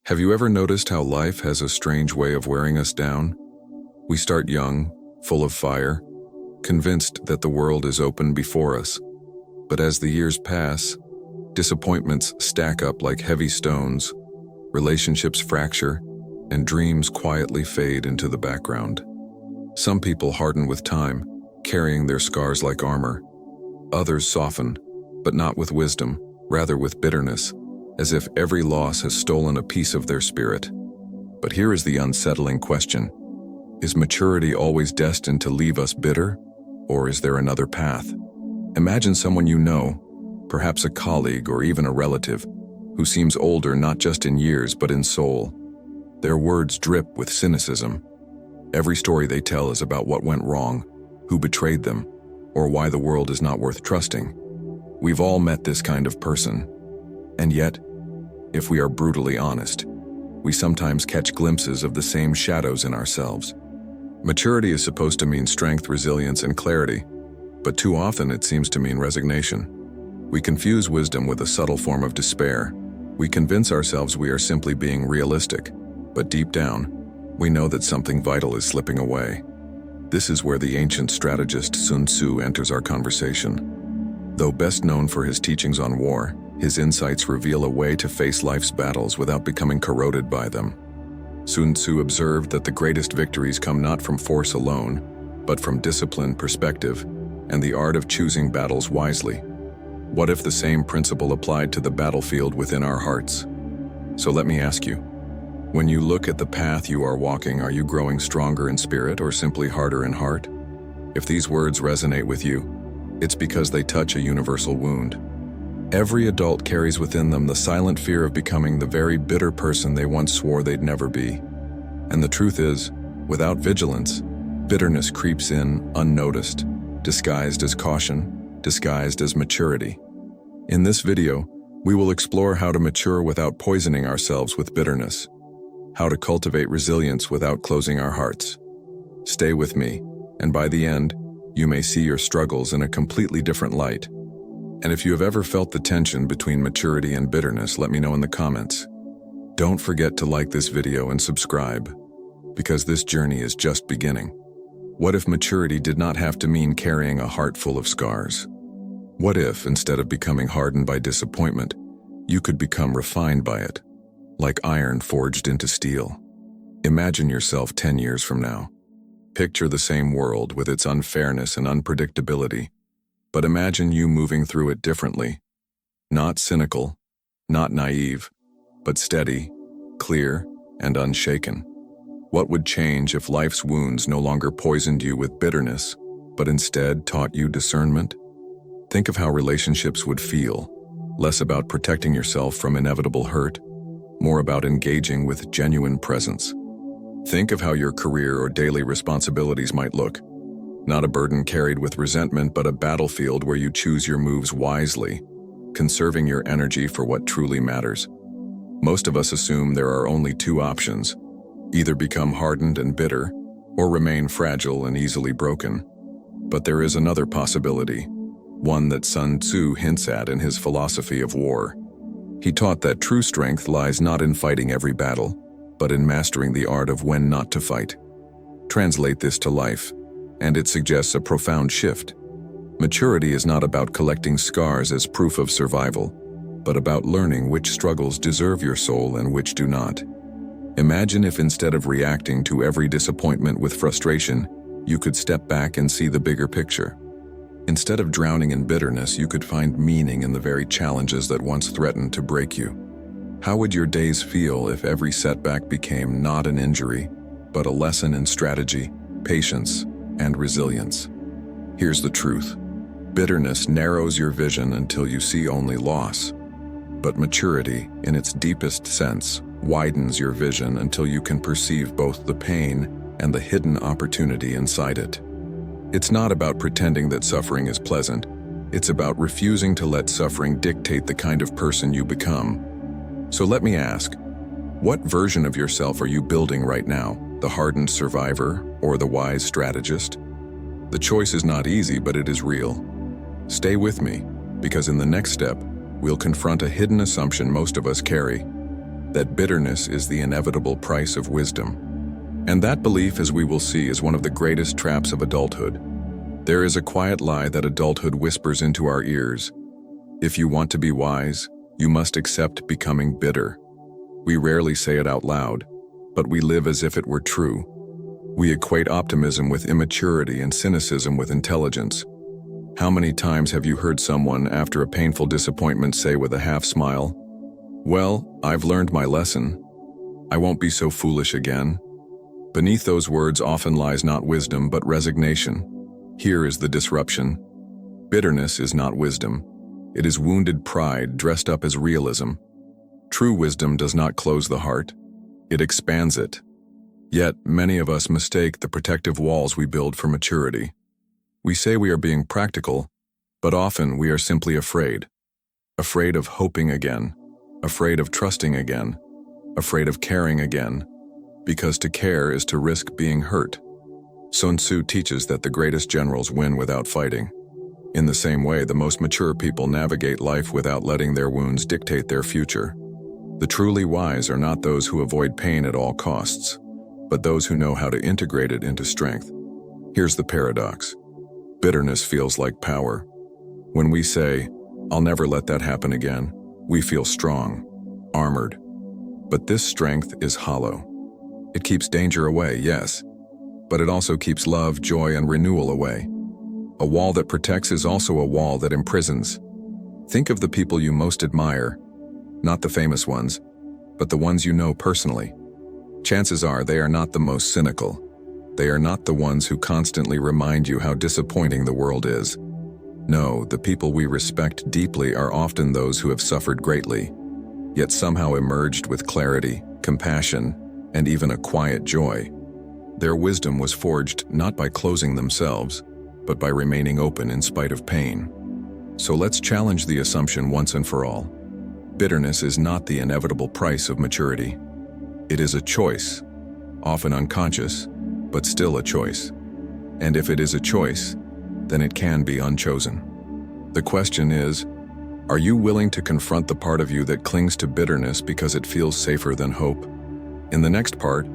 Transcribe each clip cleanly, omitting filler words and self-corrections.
Have you ever noticed how life has a strange way of wearing us down? We start young, full of fire, convinced that the world is open before us. But as the years pass, disappointments stack up like heavy stones, relationships fracture, and dreams quietly fade into the background. Some people harden with time, carrying their scars like armor. Others soften, but not with wisdom, rather with bitterness, as if every loss has stolen a piece of their spirit. But here is the unsettling question. Is maturity always destined to leave us bitter, or is there another path? Imagine someone you know, perhaps a colleague or even a relative, who seems older not just in years but in soul. Their words drip with cynicism. Every story they tell is about what went wrong, who betrayed them, or why the world is not worth trusting. We've all met this kind of person. And yet, if we are brutally honest, we sometimes catch glimpses of the same shadows in ourselves. Maturity is supposed to mean strength, resilience, and clarity, but too often it seems to mean resignation. We confuse wisdom with a subtle form of despair. We convince ourselves we are simply being realistic, but deep down, we know that something vital is slipping away. This is where the ancient strategist Sun Tzu enters our conversation. Though best known for his teachings on war, his insights reveal a way to face life's battles without becoming corroded by them. Sun Tzu observed that the greatest victories come not from force alone, but from discipline, perspective, and the art of choosing battles wisely. What if the same principle applied to the battlefield within our hearts? So let me ask you, when you look at the path you are walking, are you growing stronger in spirit or simply harder in heart? If these words resonate with you, it's because they touch a universal wound. Every adult carries within them the silent fear of becoming the very bitter person they once swore they'd never be. And the truth is, without vigilance, bitterness creeps in unnoticed, disguised as caution, disguised as maturity. In this video, we will explore how to mature without poisoning ourselves with bitterness, how to cultivate resilience without closing our hearts. Stay with me, and by the end, you may see your struggles in a completely different light. And if you have ever felt the tension between maturity and bitterness, let me know in the comments. Don't forget to like this video and subscribe, because this journey is just beginning. What if maturity did not have to mean carrying a heart full of scars? What if, instead of becoming hardened by disappointment, you could become refined by it, like iron forged into steel? Imagine yourself 10 years from now. Picture the same world with its unfairness and unpredictability, but imagine you moving through it differently. Not cynical, not naive, but steady, clear, and unshaken. What would change if life's wounds no longer poisoned you with bitterness, but instead taught you discernment? Think of how relationships would feel, less about protecting yourself from inevitable hurt, more about engaging with genuine presence. Think of how your career or daily responsibilities might look. Not a burden carried with resentment, but a battlefield where you choose your moves wisely, conserving your energy for what truly matters. Most of us assume there are only two options: either become hardened and bitter, or remain fragile and easily broken. But there is another possibility, one that Sun Tzu hints at in his philosophy of war. He taught that true strength lies not in fighting every battle, but in mastering the art of when not to fight. Translate this to life, and it suggests a profound shift. Maturity is not about collecting scars as proof of survival, but about learning which struggles deserve your soul and which do not. Imagine if instead of reacting to every disappointment with frustration, you could step back and see the bigger picture. Instead of drowning in bitterness, you could find meaning in the very challenges that once threatened to break you. How would your days feel if every setback became not an injury, but a lesson in strategy, patience, and resilience? Here's the truth. Bitterness narrows your vision until you see only loss. But maturity, in its deepest sense, widens your vision until you can perceive both the pain and the hidden opportunity inside it. It's not about pretending that suffering is pleasant. It's about refusing to let suffering dictate the kind of person you become. So let me ask, what version of yourself are you building right now? The hardened survivor or the wise strategist? The choice is not easy, but it is real. Stay with me, because in the next step, we'll confront a hidden assumption most of us carry. that bitterness is the inevitable price of wisdom. And that belief, as we will see, is one of the greatest traps of adulthood. There is a quiet lie that adulthood whispers into our ears. If you want to be wise, you must accept becoming bitter. We rarely say it out loud, but we live as if it were true. We equate optimism with immaturity and cynicism with intelligence. How many times have you heard someone, after a painful disappointment, say with a half smile, "Well, I've learned my lesson. I won't be so foolish again"? Beneath those words often lies not wisdom, but resignation. Here is the disruption. Bitterness is not wisdom. It is wounded pride dressed up as realism. True wisdom does not close the heart. It expands it. Yet, many of us mistake the protective walls we build for maturity. We say we are being practical, but often we are simply afraid. Afraid of hoping again. Afraid of trusting again. Afraid of caring again. Because to care is to risk being hurt. Sun Tzu teaches that the greatest generals win without fighting. In the same way, the most mature people navigate life without letting their wounds dictate their future. The truly wise are not those who avoid pain at all costs, but those who know how to integrate it into strength. Here's the paradox. Bitterness feels like power. When we say, "I'll never let that happen again," we feel strong, armored. But this strength is hollow. It keeps danger away, yes, but it also keeps love, joy, and renewal away. A wall that protects is also a wall that imprisons. Think of the people you most admire, not the famous ones, but the ones you know personally. Chances are they are not the most cynical. They are not the ones who constantly remind you how disappointing the world is. No, the people we respect deeply are often those who have suffered greatly, yet somehow emerged with clarity, compassion, and even a quiet joy. Their wisdom was forged not by closing themselves, but by remaining open in spite of pain. So let's challenge the assumption once and for all. Bitterness is not the inevitable price of maturity. It is a choice, often unconscious, but still a choice. And if it is a choice, then it can be unchosen. The question is, are you willing to confront the part of you that clings to bitterness because it feels safer than hope? In the next part,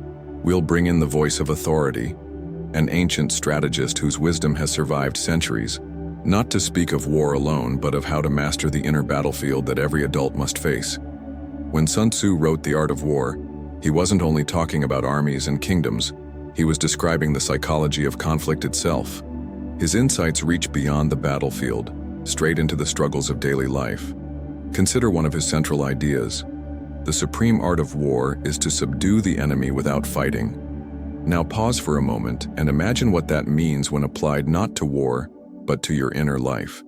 we'll bring in the voice of authority, an ancient strategist whose wisdom has survived centuries, not to speak of war alone, but of how to master the inner battlefield that every adult must face. When Sun Tzu wrote The Art of War, he wasn't only talking about armies and kingdoms, he was describing the psychology of conflict itself. His insights reach beyond the battlefield, straight into the struggles of daily life. Consider one of his central ideas. The supreme art of war is to subdue the enemy without fighting. Now pause for a moment and imagine what that means when applied not to war, but to your inner life.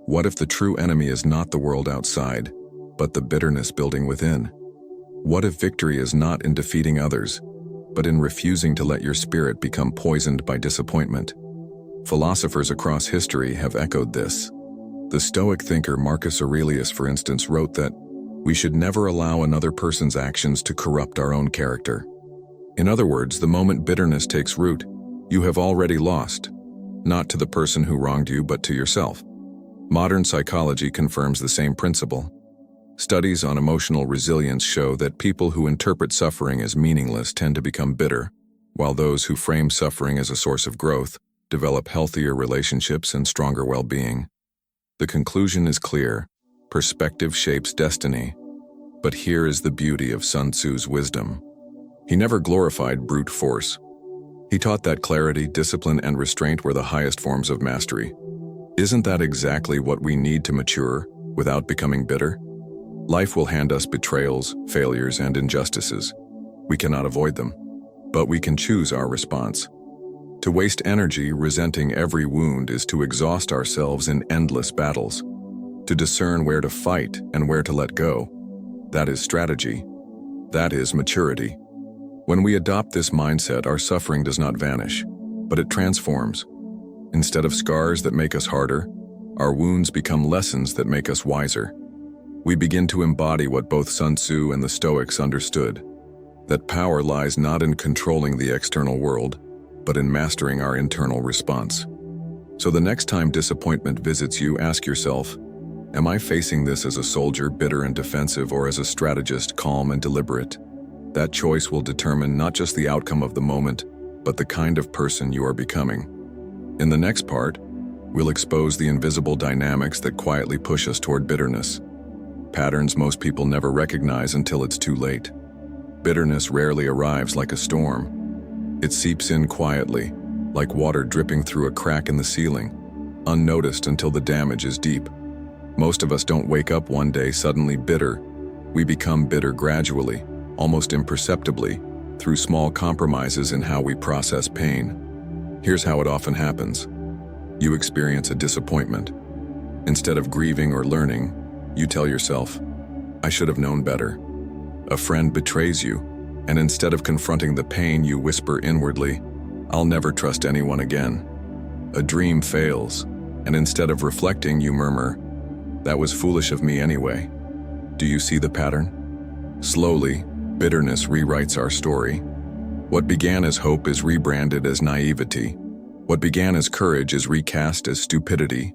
What if the true enemy is not the world outside, but the bitterness building within? What if victory is not in defeating others, but in refusing to let your spirit become poisoned by disappointment? Philosophers across history have echoed this. The Stoic thinker Marcus Aurelius, for instance, wrote that we should never allow another person's actions to corrupt our own character. In other words, the moment bitterness takes root, you have already lost, not to the person who wronged you, but to yourself. Modern psychology confirms the same principle. Studies on emotional resilience show that people who interpret suffering as meaningless tend to become bitter, while those who frame suffering as a source of growth develop healthier relationships and stronger well-being. The conclusion is clear. Perspective shapes destiny. But here is the beauty of Sun Tzu's wisdom. He never glorified brute force. He taught that clarity, discipline, and restraint were the highest forms of mastery. Isn't that exactly what we need to mature without becoming bitter? Life will hand us betrayals, failures, and injustices. We cannot avoid them, but we can choose our response. To waste energy resenting every wound is to exhaust ourselves in endless battles. To discern where to fight and where to let go, that is strategy. That is maturity. When we adopt this mindset, our suffering does not vanish, but it transforms. Instead of scars that make us harder, our wounds become lessons that make us wiser. We begin to embody what both Sun Tzu and the Stoics understood, that power lies not in controlling the external world, but in mastering our internal response. So the next time disappointment visits you, ask yourself, Am I facing this as a soldier, bitter and defensive, or as a strategist, calm and deliberate? That choice will determine not just the outcome of the moment, but the kind of person you are becoming. In the next part, we'll expose the invisible dynamics that quietly push us toward bitterness. Patterns most people never recognize until it's too late. Bitterness rarely arrives like a storm. It seeps in quietly, like water dripping through a crack in the ceiling, unnoticed until the damage is deep. Most of us don't wake up one day suddenly bitter. We become bitter gradually, almost imperceptibly, through small compromises in how we process pain. Here's how it often happens. You experience a disappointment. Instead of grieving or learning, you tell yourself, "I should have known better." A friend betrays you, and instead of confronting the pain, you whisper inwardly, "I'll never trust anyone again." A dream fails, and instead of reflecting, you murmur, "That was foolish of me anyway." Do you see the pattern? Slowly, bitterness rewrites our story. What began as hope is rebranded as naivety. What began as courage is recast as stupidity.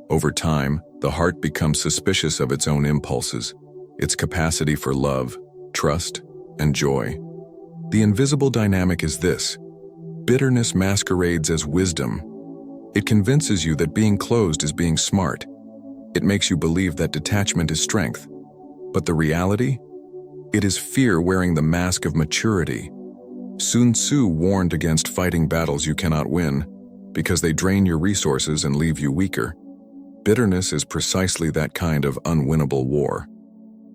Over time, the heart becomes suspicious of its own impulses, its capacity for love, trust, and joy. The invisible dynamic is this: bitterness masquerades as wisdom. It convinces you that being closed is being smart. It makes you believe that detachment is strength. But the reality? It is fear wearing the mask of maturity. Sun Tzu warned against fighting battles you cannot win, because they drain your resources and leave you weaker. Bitterness is precisely that kind of unwinnable war.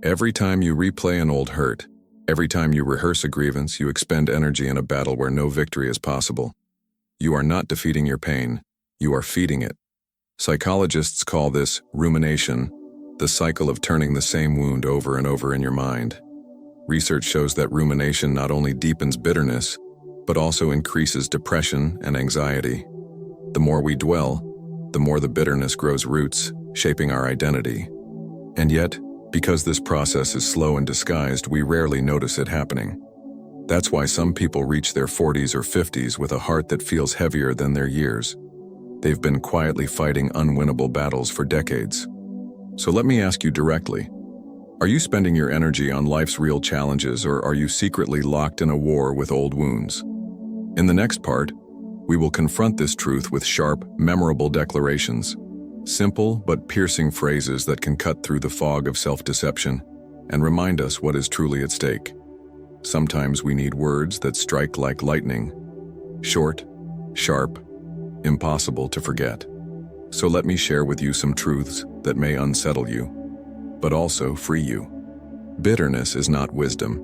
Every time you replay an old hurt, every time you rehearse a grievance, you expend energy in a battle where no victory is possible. You are not defeating your pain, you are feeding it. Psychologists call this rumination, the cycle of turning the same wound over and over in your mind. Research shows that rumination not only deepens bitterness, but also increases depression and anxiety. The more we dwell, the more the bitterness grows roots, shaping our identity. And yet, because this process is slow and disguised, we rarely notice it happening. That's why some people reach their 40s or 50s with a heart that feels heavier than their years. They've been quietly fighting unwinnable battles for decades. So let me ask you directly, are you spending your energy on life's real challenges, or are you secretly locked in a war with old wounds? In the next part, we will confront this truth with sharp, memorable declarations, simple but piercing phrases that can cut through the fog of self-deception and remind us what is truly at stake. Sometimes we need words that strike like lightning, short, sharp, impossible to forget. So let me share with you some truths that may unsettle you, but also free you. Bitterness is not wisdom.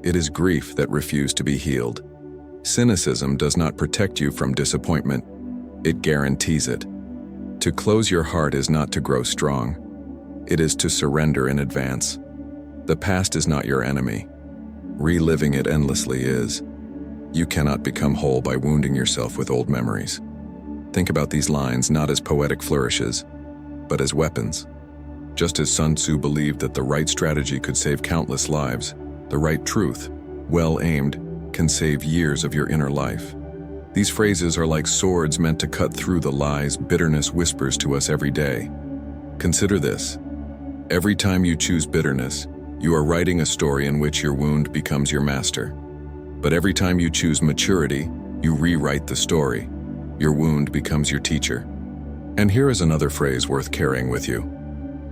It is grief that refused to be healed. Cynicism does not protect you from disappointment. It guarantees it. To close your heart is not to grow strong. It is to surrender in advance. The past is not your enemy. Reliving it endlessly is. You cannot become whole by wounding yourself with old memories. Think about these lines not as poetic flourishes, but as weapons. Just as Sun Tzu believed that the right strategy could save countless lives, the right truth, well aimed, can save years of your inner life. These phrases are like swords meant to cut through the lies bitterness whispers to us every day. Consider this. Every time you choose bitterness, you are writing a story in which your wound becomes your master. But every time you choose maturity, you rewrite the story. Your wound becomes your teacher. And here is another phrase worth carrying with you.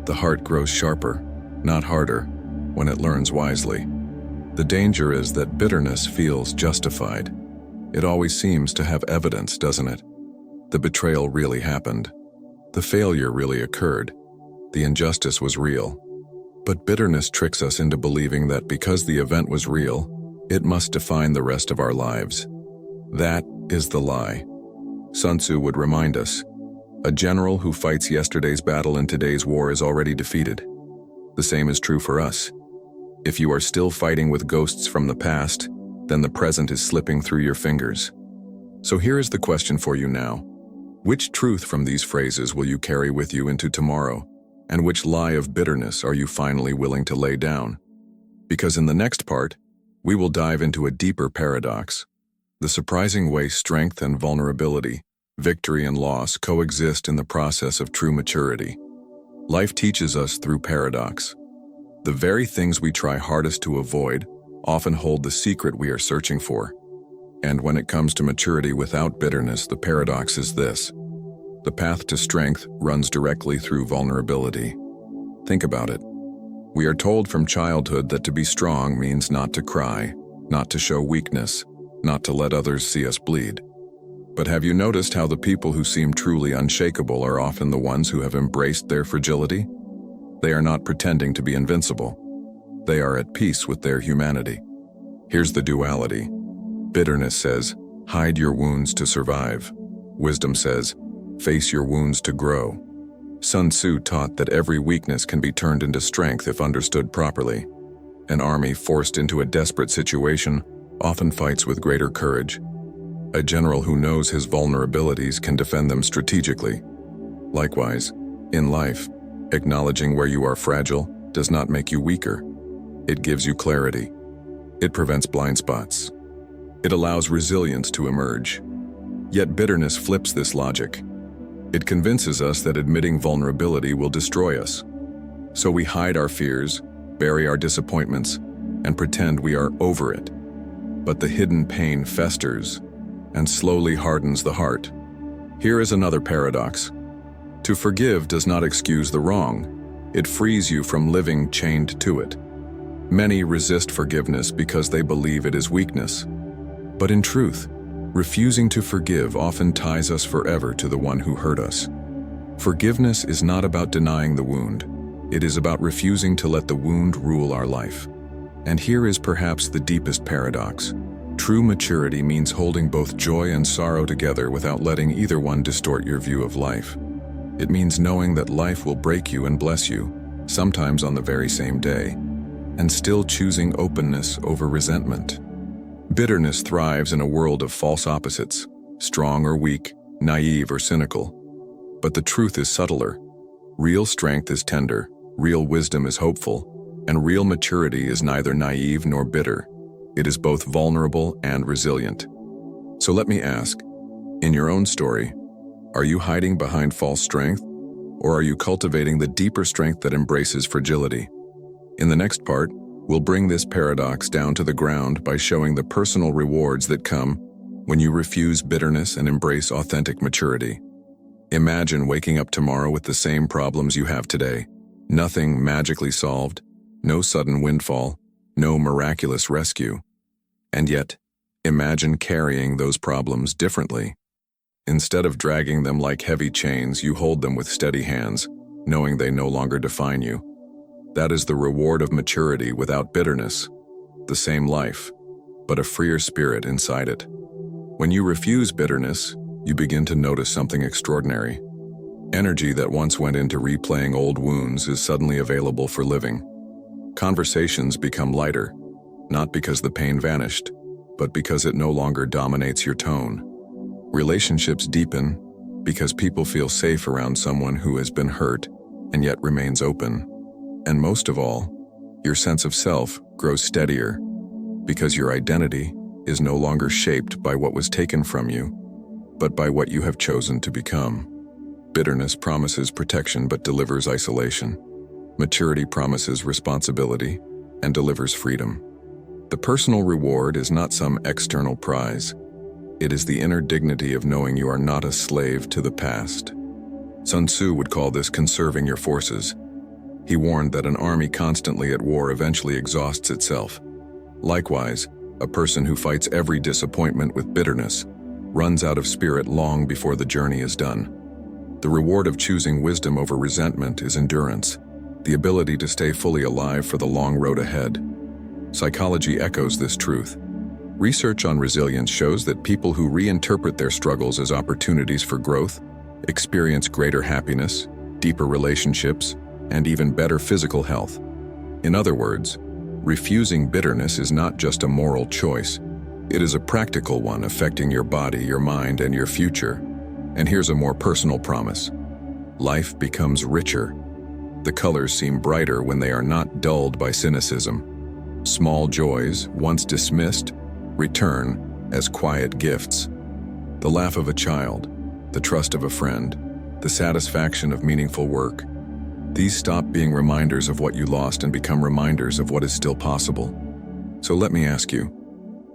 The heart grows sharper, not harder, when it learns wisely. The danger is that bitterness feels justified. It always seems to have evidence, doesn't it? The betrayal really happened. The failure really occurred. The injustice was real. But bitterness tricks us into believing that because the event was real, it must define the rest of our lives. That is the lie. Sun Tzu would remind us, a general who fights yesterday's battle in today's war is already defeated. The same is true for us. If you are still fighting with ghosts from the past, then the present is slipping through your fingers. So here is the question for you now. Which truth from these phrases will you carry with you into tomorrow? And which lie of bitterness are you finally willing to lay down? Because in the next part, we will dive into a deeper paradox. The surprising way strength and vulnerability, victory and loss coexist in the process of true maturity. Life teaches us through paradox. The very things we try hardest to avoid often hold the secret we are searching for. And when it comes to maturity without bitterness, the paradox is this: the path to strength runs directly through vulnerability. Think about it. We are told from childhood that to be strong means not to cry, not to show weakness, not to let others see us bleed. But have you noticed how the people who seem truly unshakable are often the ones who have embraced their fragility? They are not pretending to be invincible. They are at peace with their humanity. Here's the duality. Bitterness says, hide your wounds to survive. Wisdom says, face your wounds to grow. Sun Tzu taught that every weakness can be turned into strength if understood properly. An army forced into a desperate situation often fights with greater courage. A general who knows his vulnerabilities can defend them strategically. Likewise, in life, acknowledging where you are fragile does not make you weaker. It gives you clarity. It prevents blind spots. It allows resilience to emerge. Yet bitterness flips this logic. It convinces us that admitting vulnerability will destroy us. So we hide our fears, bury our disappointments, and pretend we are over it. But the hidden pain festers and slowly hardens the heart. Here is another paradox. To forgive does not excuse the wrong. It frees you from living chained to it. Many resist forgiveness because they believe it is weakness. But in truth, refusing to forgive often ties us forever to the one who hurt us. Forgiveness is not about denying the wound. It is about refusing to let the wound rule our life. And here is perhaps the deepest paradox. True maturity means holding both joy and sorrow together without letting either one distort your view of life. It means knowing that life will break you and bless you, sometimes on the very same day, and still choosing openness over resentment. Bitterness thrives in a world of false opposites, strong or weak, naive or cynical. But the truth is subtler. Real strength is tender, real wisdom is hopeful, and real maturity is neither naive nor bitter. It is both vulnerable and resilient. So let me ask, in your own story, are you hiding behind false strength, or are you cultivating the deeper strength that embraces fragility? In the next part, we'll bring this paradox down to the ground by showing the personal rewards that come when you refuse bitterness and embrace authentic maturity. Imagine waking up tomorrow with the same problems you have today. Nothing magically solved, no sudden windfall, no miraculous rescue. And yet, imagine carrying those problems differently. Instead of dragging them like heavy chains, you hold them with steady hands, knowing they no longer define you. That is the reward of maturity without bitterness. The same life, but a freer spirit inside it. When you refuse bitterness, you begin to notice something extraordinary. Energy that once went into replaying old wounds is suddenly available for living. Conversations become lighter, not because the pain vanished, but because it no longer dominates your tone. Relationships deepen because people feel safe around someone who has been hurt and yet remains open. And most of all, your sense of self grows steadier because your identity is no longer shaped by what was taken from you, but by what you have chosen to become. Bitterness promises protection but delivers isolation. Maturity promises responsibility and delivers freedom. The personal reward is not some external prize. It is the inner dignity of knowing you are not a slave to the past. Sun Tzu would call this conserving your forces. He warned that an army constantly at war eventually exhausts itself. Likewise, a person who fights every disappointment with bitterness runs out of spirit long before the journey is done. The reward of choosing wisdom over resentment is endurance, the ability to stay fully alive for the long road ahead. Psychology echoes this truth. Research on resilience shows that people who reinterpret their struggles as opportunities for growth experience greater happiness, deeper relationships, and even better physical health. In other words, refusing bitterness is not just a moral choice. It is a practical one affecting your body, your mind, and your future. And here's a more personal promise. Life becomes richer. The colors seem brighter when they are not dulled by cynicism. Small joys, once dismissed, return as quiet gifts. The laugh of a child, the trust of a friend, the satisfaction of meaningful work. These stop being reminders of what you lost and become reminders of what is still possible. So let me ask you,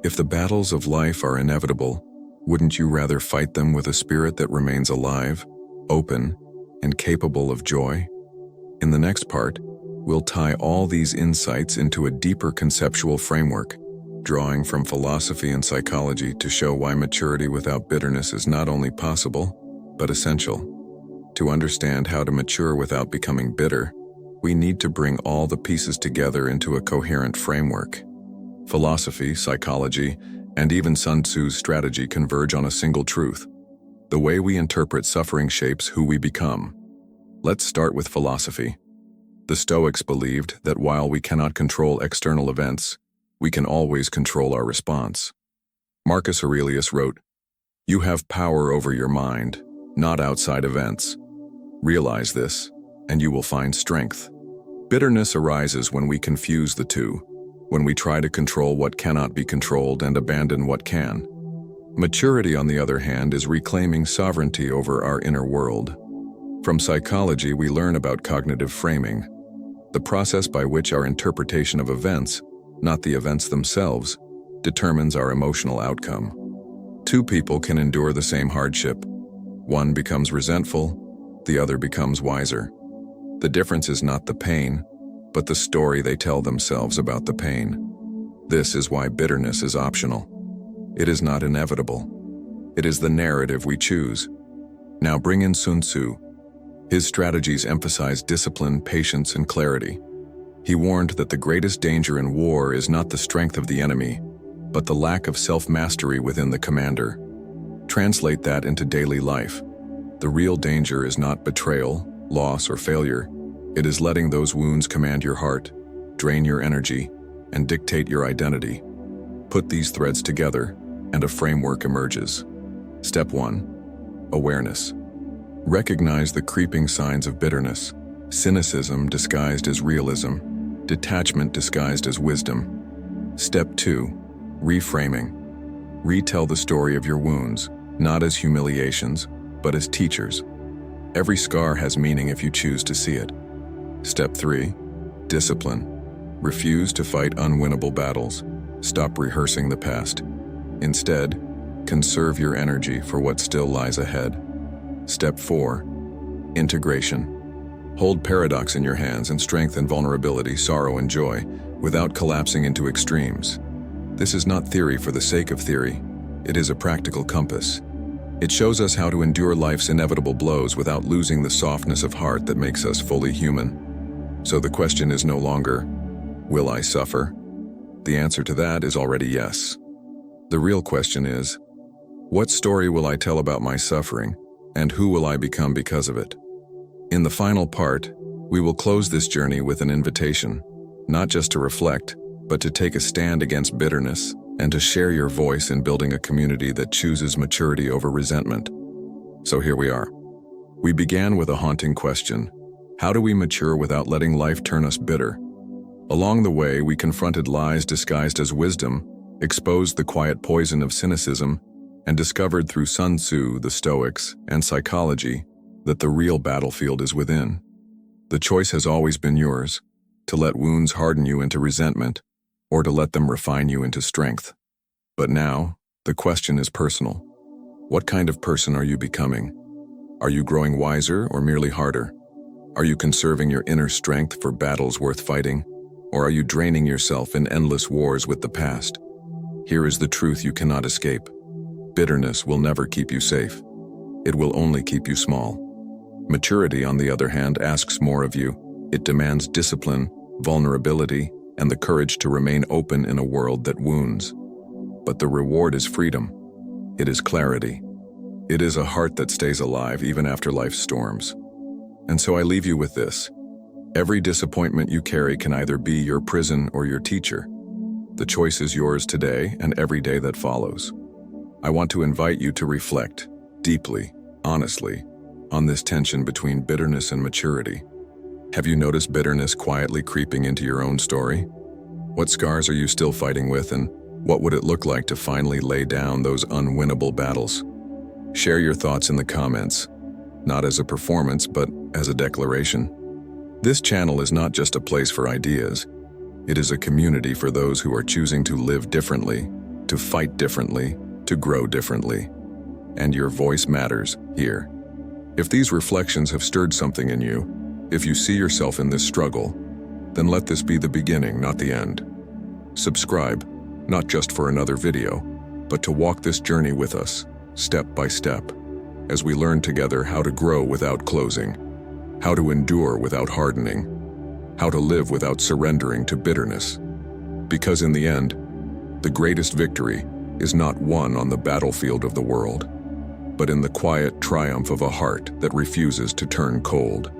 if the battles of life are inevitable, wouldn't you rather fight them with a spirit that remains alive, open, and capable of joy? In the next part, we'll tie all these insights into a deeper conceptual framework, drawing from philosophy and psychology to show why maturity without bitterness is not only possible, but essential. To understand how to mature without becoming bitter, we need to bring all the pieces together into a coherent framework. Philosophy, psychology, and even Sun Tzu's strategy converge on a single truth. The way we interpret suffering shapes who we become. Let's start with philosophy. The Stoics believed that while we cannot control external events, we can always control our response. Marcus Aurelius wrote, "You have power over your mind, not outside events. Realize this, and you will find strength." Bitterness arises when we confuse the two, when we try to control what cannot be controlled and abandon what can. Maturity, on the other hand, is reclaiming sovereignty over our inner world. From psychology, we learn about cognitive framing, the process by which our interpretation of events, not the events themselves, determines our emotional outcome. Two people can endure the same hardship. One becomes resentful, the other becomes wiser. The difference is not the pain, but the story they tell themselves about the pain. This is why bitterness is optional. It is not inevitable. It is the narrative we choose. Now bring in Sun Tzu. His strategies emphasize discipline, patience, and clarity. He warned that the greatest danger in war is not the strength of the enemy, but the lack of self-mastery within the commander. Translate that into daily life. The real danger is not betrayal, loss, or failure. It is letting those wounds command your heart, drain your energy, and dictate your identity. Put these threads together, and a framework emerges. Step 1. Awareness. Recognize the creeping signs of bitterness, cynicism disguised as realism, detachment disguised as wisdom. Step 2. Reframing. Retell the story of your wounds, not as humiliations, but as teachers. Every scar has meaning if you choose to see it. Step 3. Discipline. Refuse to fight unwinnable battles. Stop rehearsing the past. Instead, conserve your energy for what still lies ahead. Step 4. Integration. Hold paradox in your hands and strengthen vulnerability, sorrow, and joy without collapsing into extremes. This is not theory for the sake of theory. It is a practical compass. It shows us how to endure life's inevitable blows without losing the softness of heart that makes us fully human. So the question is no longer, will I suffer? The answer to that is already yes. The real question is, what story will I tell about my suffering, and who will I become because of it? In the final part, we will close this journey with an invitation, not just to reflect, but to take a stand against bitterness and to share your voice in building a community that chooses maturity over resentment. So here we are. We began with a haunting question: how do we mature without letting life turn us bitter? Along the way, we confronted lies disguised as wisdom, exposed the quiet poison of cynicism, and discovered through Sun Tzu, the Stoics, and psychology that the real battlefield is within. The choice has always been yours, to let wounds harden you into resentment, or to let them refine you into strength. But now, the question is personal. What kind of person are you becoming? Are you growing wiser or merely harder? Are you conserving your inner strength for battles worth fighting, or are you draining yourself in endless wars with the past? Here is the truth you cannot escape. Bitterness will never keep you safe. It will only keep you small. Maturity, on the other hand, asks more of you. It demands discipline, vulnerability, and the courage to remain open in a world that wounds. But the reward is freedom. It is clarity. It is a heart that stays alive even after life's storms. And so I leave you with this. Every disappointment you carry can either be your prison or your teacher. The choice is yours today and every day that follows. I want to invite you to reflect, deeply, honestly, on this tension between bitterness and maturity. Have you noticed bitterness quietly creeping into your own story? What scars are you still fighting with, and what would it look like to finally lay down those unwinnable battles? Share your thoughts in the comments, not as a performance, but as a declaration. This channel is not just a place for ideas. It is a community for those who are choosing to live differently, to fight differently, to grow differently. And your voice matters here. If these reflections have stirred something in you, if you see yourself in this struggle, then let this be the beginning, not the end. Subscribe, not just for another video, but to walk this journey with us, step by step, as we learn together how to grow without closing, how to endure without hardening, how to live without surrendering to bitterness. Because in the end, the greatest victory is not won on the battlefield of the world, but in the quiet triumph of a heart that refuses to turn cold.